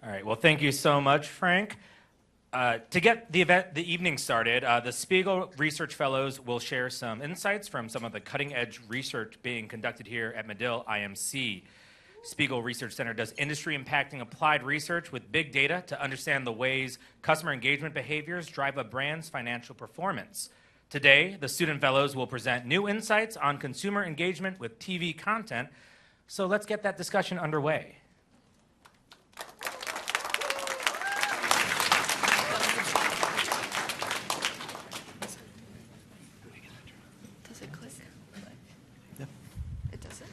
All right, well, thank you so much, Frank. To get the evening started, the Spiegel Research Fellows will share some insights from some of the cutting-edge research being conducted here at Medill IMC. Spiegel Research Center does industry-impacting applied research with big data to understand the ways customer engagement behaviors drive a brand's financial performance. Today, the student fellows will present new insights on consumer engagement with TV content. So let's get that discussion underway. Does it click? Yep. It doesn't?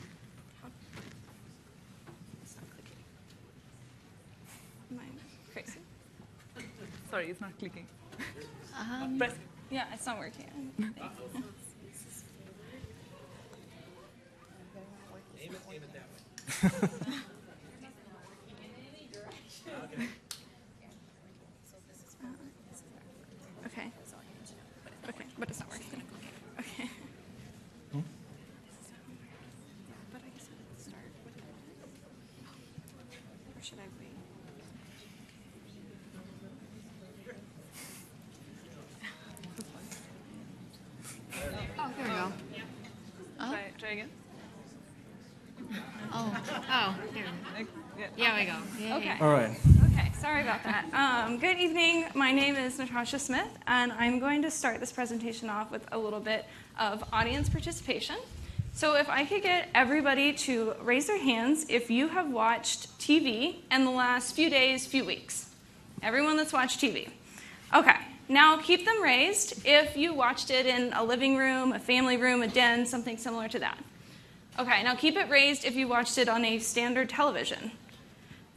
It's not clicking. Am I crazy? Sorry, it's not clicking. Press. Yeah, it's not working. Okay. Okay, but it's not working. Okay. But I guess I didn't start. Or should I wait? Oh, here we go. Oh, Try again. Here. Yeah. We go. Yay. Okay. All right. Okay, sorry about that. Good evening. My name is Natasha Smith, and I'm going to start this presentation off with a little bit of audience participation. So if I could get everybody to raise their hands if you have watched TV in the last few days, few weeks. Everyone that's watched TV. Okay. Now keep them raised if you watched it in a living room, a family room, a den, something similar to that. Okay, now keep it raised if you watched it on a standard television.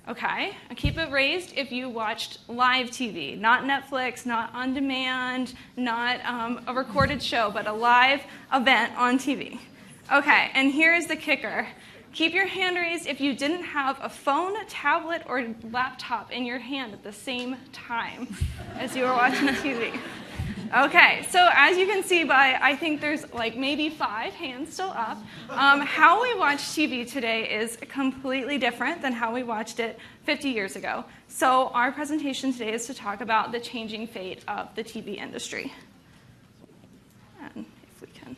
Okay, and keep it raised if you watched live TV, not Netflix, not on demand, not a recorded show, but a live event on TV. Okay, and here's the kicker. Keep your hand raised if you didn't have a phone, tablet, or laptop in your hand at the same time as you were watching TV. Okay, so as you can see by, I think there's like maybe 5 hands still up, how we watch TV today is completely different than how we watched it 50 years ago. So our presentation today is to talk about the changing fate of the TV industry. And if we can.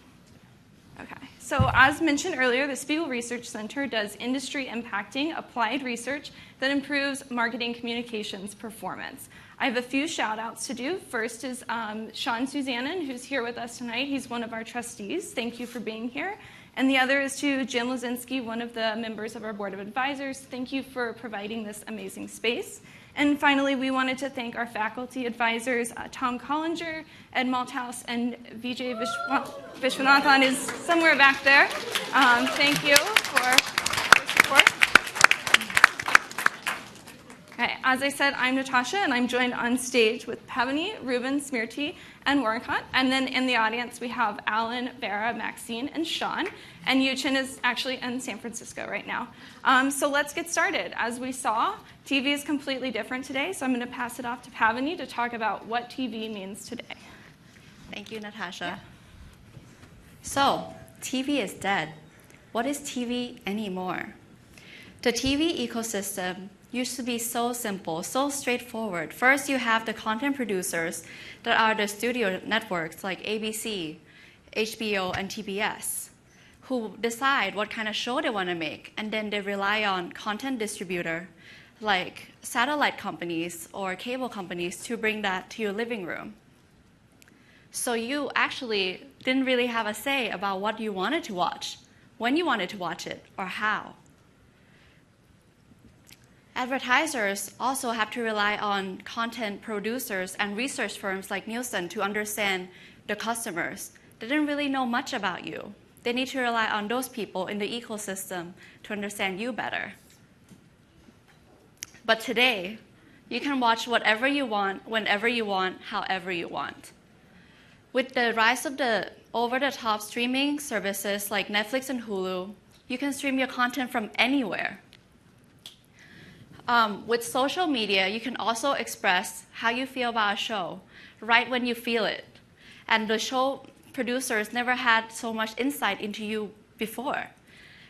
Okay, so as mentioned earlier, the Spiegel Research Center does industry-impacting applied research that improves marketing communications performance. I have a few shout-outs to do. First is Sean Suzanen, who's here with us tonight. He's one of our trustees. Thank you for being here. And the other is to Jim Lazinski, one of the members of our Board of Advisors. Thank you for providing this amazing space. And finally, we wanted to thank our faculty advisors, Tom Collinger, Ed Malthouse, and Vijay Vishwanathan is somewhere back there. Thank you for your support. Okay, as I said, I'm Natasha, and I'm joined on stage with Pavani, Ruben, Smirti, and Warrenkant. And then in the audience, we have Alan, Vera, Maxine, and Sean. And Yuchin is actually in San Francisco right now. So let's get started. As we saw, TV is completely different today, so I'm going to pass it off to Pavani to talk about what TV means today. Thank you, Natasha. Yeah. So, TV is dead. What is TV anymore? The TV ecosystem used to be so simple, so straightforward. First, you have the content producers that are the studio networks like ABC, HBO, and TBS, who decide what kind of show they want to make, and then they rely on content distributor like satellite companies or cable companies to bring that to your living room. So you actually didn't really have a say about what you wanted to watch, when you wanted to watch it, or how. Advertisers also have to rely on content producers and research firms like Nielsen to understand the customers. They didn't really know much about you. They need to rely on those people in the ecosystem to understand you better. But today, you can watch whatever you want, whenever you want, however you want. With the rise of the over-the-top streaming services like Netflix and Hulu, you can stream your content from anywhere. With social media, you can also express how you feel about a show right when you feel it. And the show producers never had so much insight into you before.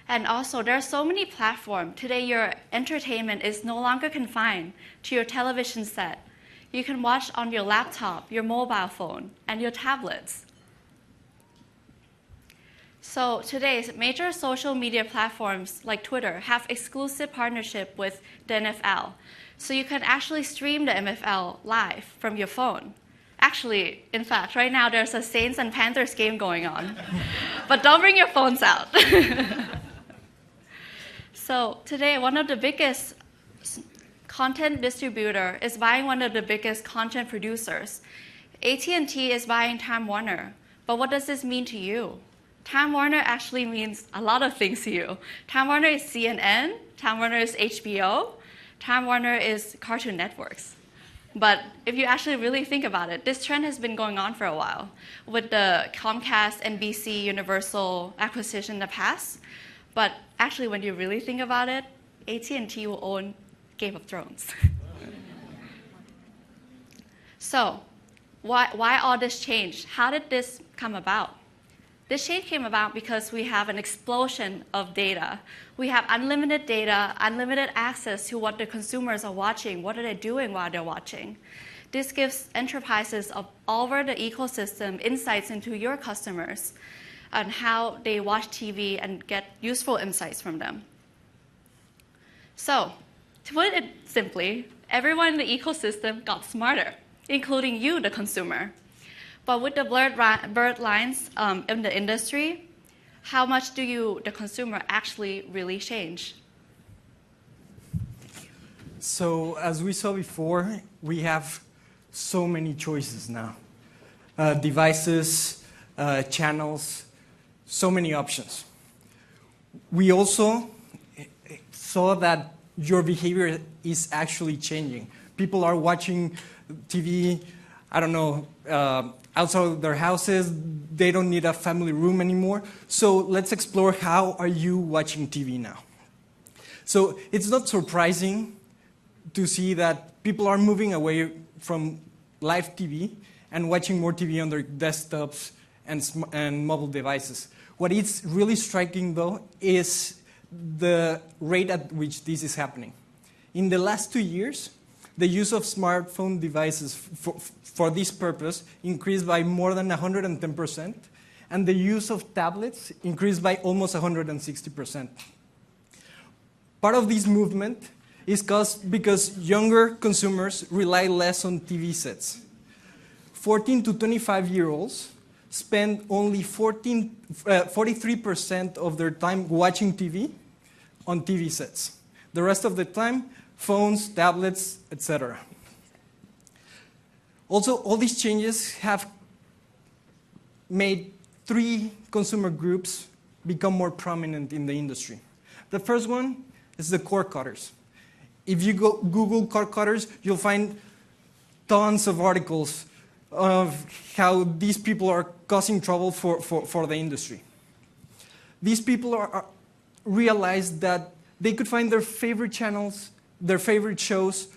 And also, there are so many platforms. Today, your entertainment is no longer confined to your television set. You can watch on your laptop, your mobile phone, and your tablets. So today, major social media platforms like Twitter have exclusive partnership with the NFL. So you can actually stream the NFL live from your phone. Actually, in fact, right now there's a Saints and Panthers game going on. But don't bring your phones out. So today, one of the biggest content distributor is buying one of the biggest content producers. AT&T is buying Time Warner. But what does this mean to you? Time Warner actually means a lot of things to you. Time Warner is CNN, Time Warner is HBO, Time Warner is Cartoon Networks. But if you actually really think about it, this trend has been going on for a while with the Comcast, NBC, Universal acquisition in the past. But actually, when you really think about it, AT&T will own Game of Thrones. So why all this change? How did this come about? This change came about because we have an explosion of data. We have unlimited data, unlimited access to what the consumers are watching, what are they doing while they're watching. This gives enterprises all over the ecosystem insights into your customers and how they watch TV and get useful insights from them. So, to put it simply, everyone in the ecosystem got smarter, including you, the consumer. But with the blurred lines in the industry, how much do you, the consumer, actually really change? So as we saw before, we have so many choices now. Devices, channels, so many options. We also saw that your behavior is actually changing. People are watching TV, I don't know, outside their houses. They don't need a family room anymore. So let's explore how are you watching TV now. So it's not surprising to see that people are moving away from live TV and watching more TV on their desktops and mobile devices. What is really striking, though, is the rate at which this is happening. In the last 2 years, the use of smartphone devices for this purpose increased by more than 110%, and the use of tablets increased by almost 160%. Part of this movement is caused because younger consumers rely less on TV sets. 14 to 25-year-olds spend only 43% of their time watching TV on TV sets. The rest of the time, phones, tablets, etc. Also, all these changes have made 3 consumer groups become more prominent in the industry. The first one is the cord cutters. If you Google cord cutters, you'll find tons of articles of how these people are causing trouble for the industry. These people realized that they could find their favorite channels, their favorite shows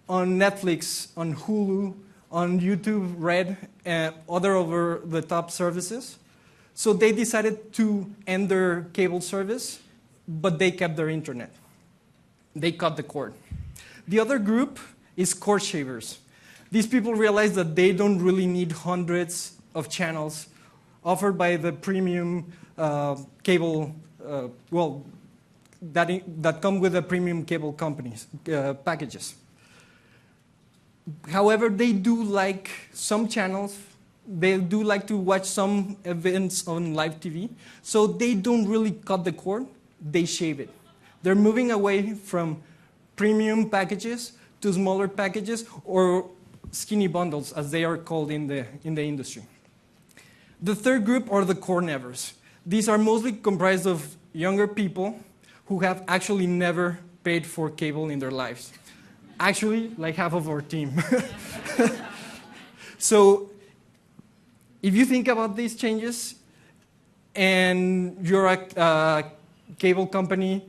on Netflix, on Hulu, on YouTube Red, and other over-the-top services. So they decided to end their cable service, but they kept their internet. They cut the cord. The other group is cord shavers. These people realized that they don't really need hundreds of channels offered by the premium cable, that come with the premium cable companies, packages. However, they do like some channels. They do like to watch some events on live TV. So they don't really cut the cord. They shave it. They're moving away from premium packages to smaller packages or skinny bundles, as they are called in the industry. The third group are the cord nevers. These are mostly comprised of younger people who have actually never paid for cable in their lives. Actually, like half of our team. So if you think about these changes and you're a cable company,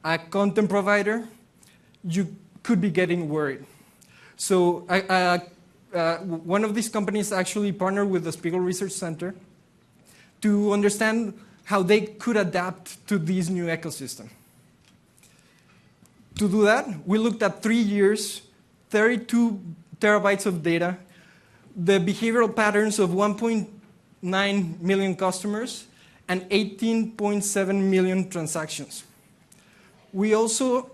a content provider, you could be getting worried. So one of these companies actually partnered with the Spiegel Research Center to understand how they could adapt to this new ecosystem. To do that, we looked at 3 years, 32 terabytes of data, the behavioral patterns of 1.9 million customers, and 18.7 million transactions. We also,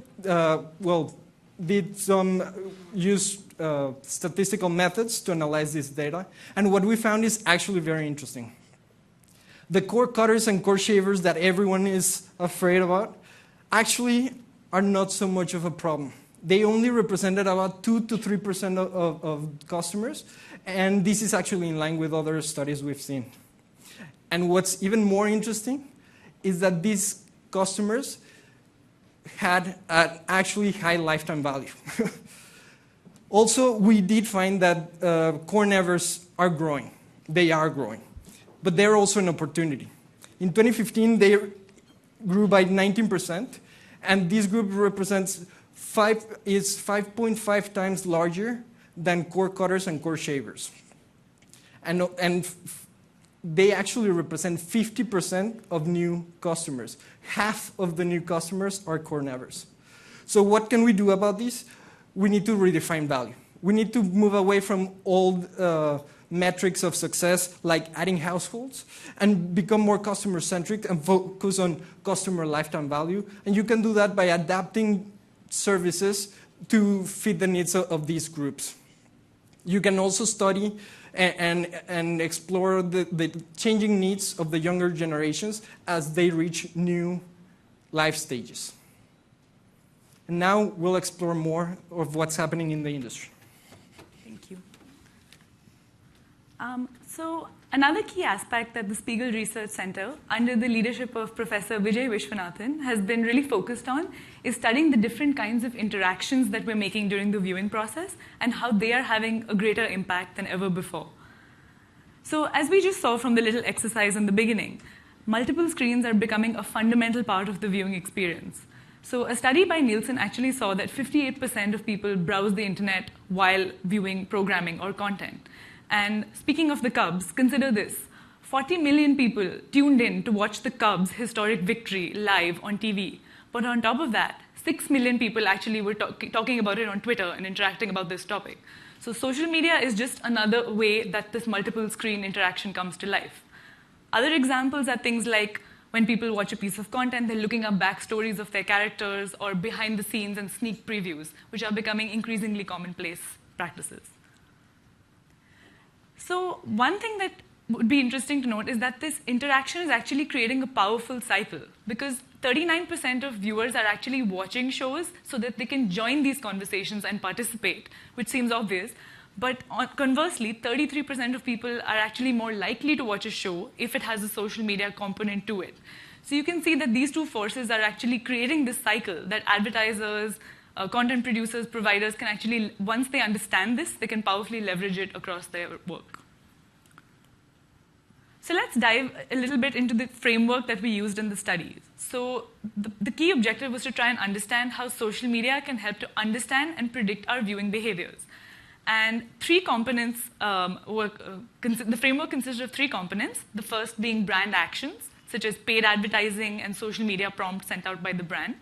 did some use statistical methods to analyze this data, and what we found is actually very interesting. The cord cutters and cord shavers that everyone is afraid about actually are not so much of a problem. They only represented about 2 to 3% of customers, and this is actually in line with other studies we've seen. And what's even more interesting is that these customers had an actually high lifetime value. Also, we did find that core nevers are growing. They are growing. But they're also an opportunity. In 2015, they grew by 19%, and this group represents is 5.5 times larger than cord cutters and cord shavers. And they actually represent 50% of new customers. Half of the new customers are core nevers. So what can we do about this? We need to redefine value. We need to move away from old metrics of success like adding households and become more customer-centric and focus on customer lifetime value. And you can do that by adapting services to fit the needs of these groups. You can also study and explore the changing needs of the younger generations as they reach new life stages. And now we'll explore more of what's happening in the industry. Thank you. So another key aspect that the Spiegel Research Center, under the leadership of Professor Vijay Vishwanathan, has been really focused on is studying the different kinds of interactions that we're making during the viewing process and how they are having a greater impact than ever before. So as we just saw from the little exercise in the beginning, multiple screens are becoming a fundamental part of the viewing experience. So a study by Nielsen actually saw that 58% of people browse the internet while viewing programming or content. And speaking of the Cubs, consider this. 40 million people tuned in to watch the Cubs' historic victory live on TV. But on top of that, 6 million people actually were talking about it on Twitter and interacting about this topic. So social media is just another way that this multiple screen interaction comes to life. Other examples are things like when people watch a piece of content, they're looking up backstories of their characters or behind the scenes and sneak previews, which are becoming increasingly commonplace practices. So one thing that would be interesting to note is that this interaction is actually creating a powerful cycle because 39% of viewers are actually watching shows so that they can join these conversations and participate, which seems obvious. But conversely, 33% of people are actually more likely to watch a show if it has a social media component to it. So you can see that these two forces are actually creating this cycle that advertisers, content producers, providers can actually, once they understand this, they can powerfully leverage it across their work. So let's dive a little bit into the framework that we used in the studies. So the key objective was to try and understand how social media can help to understand and predict our viewing behaviors. And three components, the framework consisted of three components, the first being brand actions, such as paid advertising and social media prompts sent out by the brand.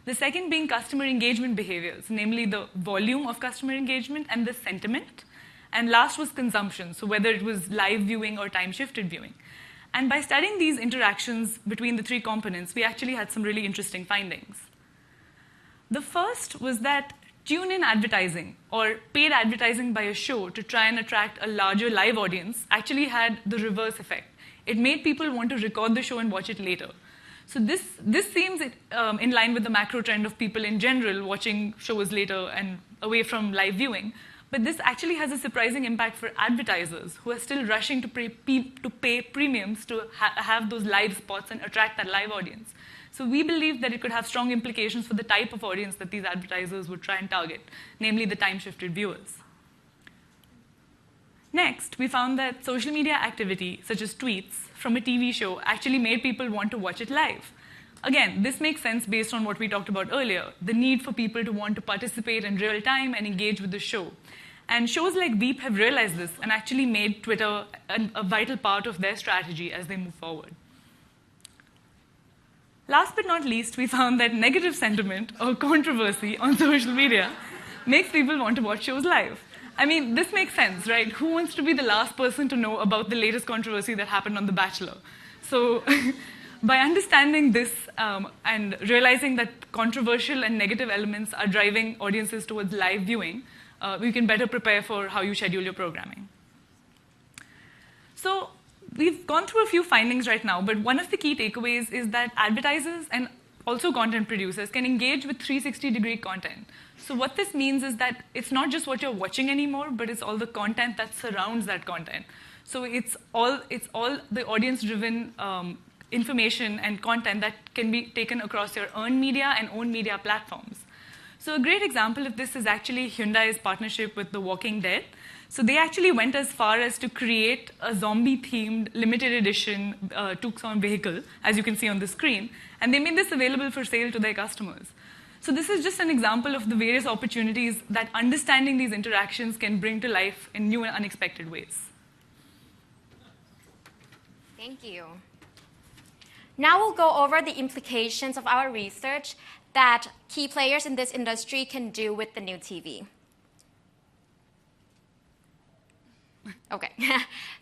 The second being customer engagement behaviors, namely the volume of customer engagement and the sentiment. And last was consumption, so whether it was live viewing or time-shifted viewing. And by studying these interactions between the three components, we actually had some really interesting findings. The first was that tune-in advertising, or paid advertising by a show to try and attract a larger live audience, actually had the reverse effect. It made people want to record the show and watch it later. So this seems in line with the macro trend of people in general watching shows later and away from live viewing. But this actually has a surprising impact for advertisers who are still rushing to pay premiums to have those live spots and attract that live audience. So we believe that it could have strong implications for the type of audience that these advertisers would try and target, namely the time-shifted viewers. Next, we found that social media activity, such as tweets from a TV show, actually made people want to watch it live. Again, this makes sense based on what we talked about earlier, the need for people to want to participate in real time and engage with the show. And shows like Veep have realized this and actually made Twitter a vital part of their strategy as they move forward. Last but not least, we found that negative sentiment or controversy on social media makes people want to watch shows live. I mean, this makes sense, right? Who wants to be the last person to know about the latest controversy that happened on The Bachelor? So by understanding this and realizing that controversial and negative elements are driving audiences towards live viewing, we can better prepare for how you schedule your programming. So we've gone through a few findings right now, but one of the key takeaways is that advertisers and also content producers can engage with 360-degree content. So what this means is that it's not just what you're watching anymore, but it's all the content that surrounds that content. So it's all the audience-driven information and content that can be taken across your earned media and owned media platforms. So a great example of this is actually Hyundai's partnership with The Walking Dead. So they actually went as far as to create a zombie-themed limited edition Tucson vehicle, as you can see on the screen, and they made this available for sale to their customers. So this is just an example of the various opportunities that understanding these interactions can bring to life in new and unexpected ways. Thank you. Now we'll go over the implications of our research that key players in this industry can do with the new TV. Okay,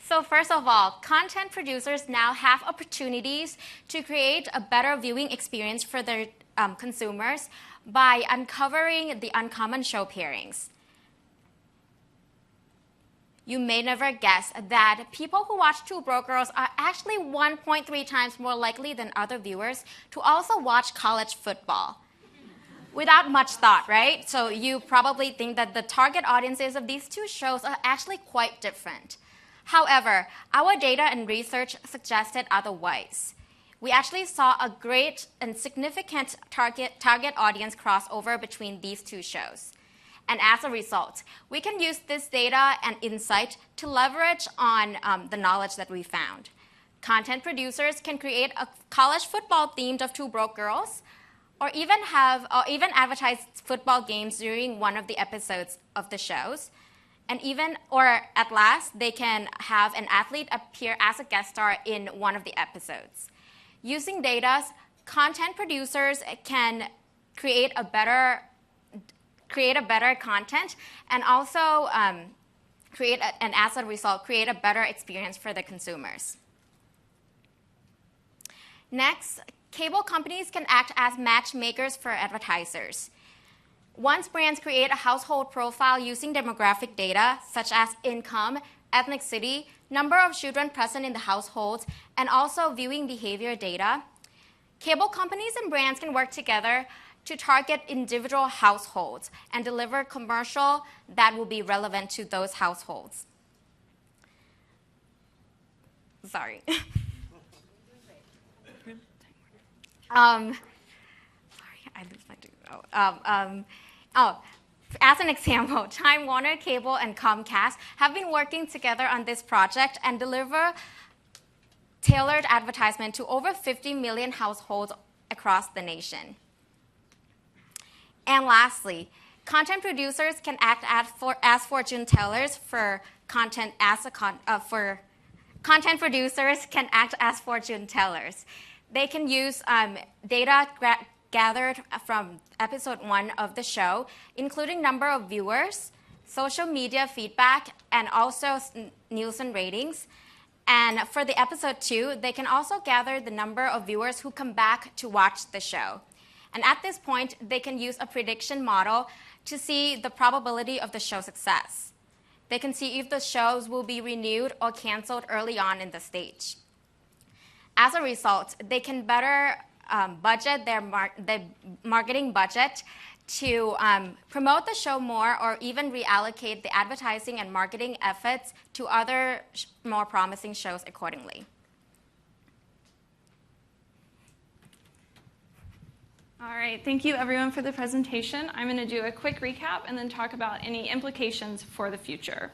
so first of all, content producers now have opportunities to create a better viewing experience for their consumers by uncovering the uncommon show pairings. You may never guess that people who watch Two Broke Girls are actually 1.3 times more likely than other viewers to also watch college football. Without much thought, right? So you probably think that the target audiences of these two shows are actually quite different. However, our data and research suggested otherwise. We actually saw a great and significant target audience crossover between these two shows. And as a result, we can use this data and insight to leverage on the knowledge that we found. Content producers can create a college football themed of Two Broke Girls, or even advertise football games during one of the episodes of the shows. And at last, they can have an athlete appear as a guest star in one of the episodes. Using data, content producers can create a better content and also and as a result, create a better experience for the consumers. Next, cable companies can act as matchmakers for advertisers. Once brands create a household profile using demographic data, such as income, ethnicity, number of children present in the household, and also viewing behavior data, cable companies and brands can work together to target individual households and deliver commercial that will be relevant to those households. Sorry. Sorry, I lose my as an example, Time Warner Cable and Comcast have been working together on this project and deliver tailored advertisement to over 50 million households across the nation. And lastly, content producers can act as fortune tellers for content content producers can act as fortune tellers. They can use data gathered from episode 1 of the show, including number of viewers, social media feedback, and also Nielsen ratings. And for the episode 2, they can also gather the number of viewers who come back to watch the show. And at this point, they can use a prediction model to see the probability of the show's success. They can see if the shows will be renewed or canceled early on in the stage. As a result, they can better budget their marketing budget to promote the show more or even reallocate the advertising and marketing efforts to other more promising shows accordingly. All right, thank you everyone for the presentation. I'm going to do a quick recap and then talk about any implications for the future.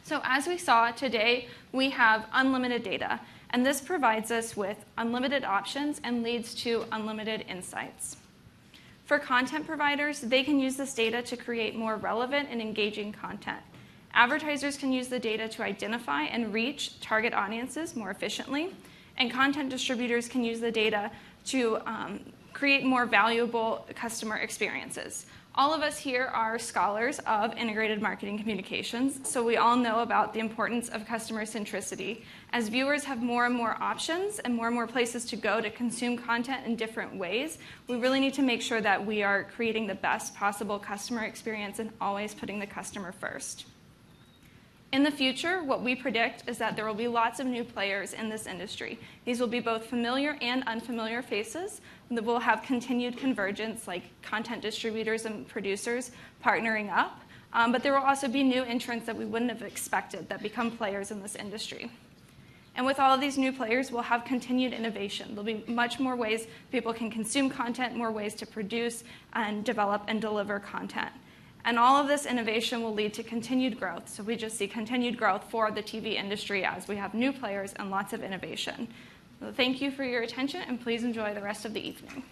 So as we saw today, we have unlimited data, and this provides us with unlimited options and leads to unlimited insights. For content providers, they can use this data to create more relevant and engaging content. Advertisers can use the data to identify and reach target audiences more efficiently, and content distributors can use the data to create more valuable customer experiences. All of us here are scholars of integrated marketing communications, so we all know about the importance of customer centricity. As viewers have more and more options and more places to go to consume content in different ways, we really need to make sure that we are creating the best possible customer experience and always putting the customer first. In the future, what we predict is that there will be lots of new players in this industry. These will be both familiar and unfamiliar faces that will have continued convergence, like content distributors and producers partnering up. But there will also be new entrants that we wouldn't have expected that become players in this industry. And with all of these new players, we'll have continued innovation. There'll be much more ways people can consume content, more ways to produce and develop and deliver content. And all of this innovation will lead to continued growth. So we just see continued growth for the TV industry as we have new players and lots of innovation. So thank you for your attention, and please enjoy the rest of the evening.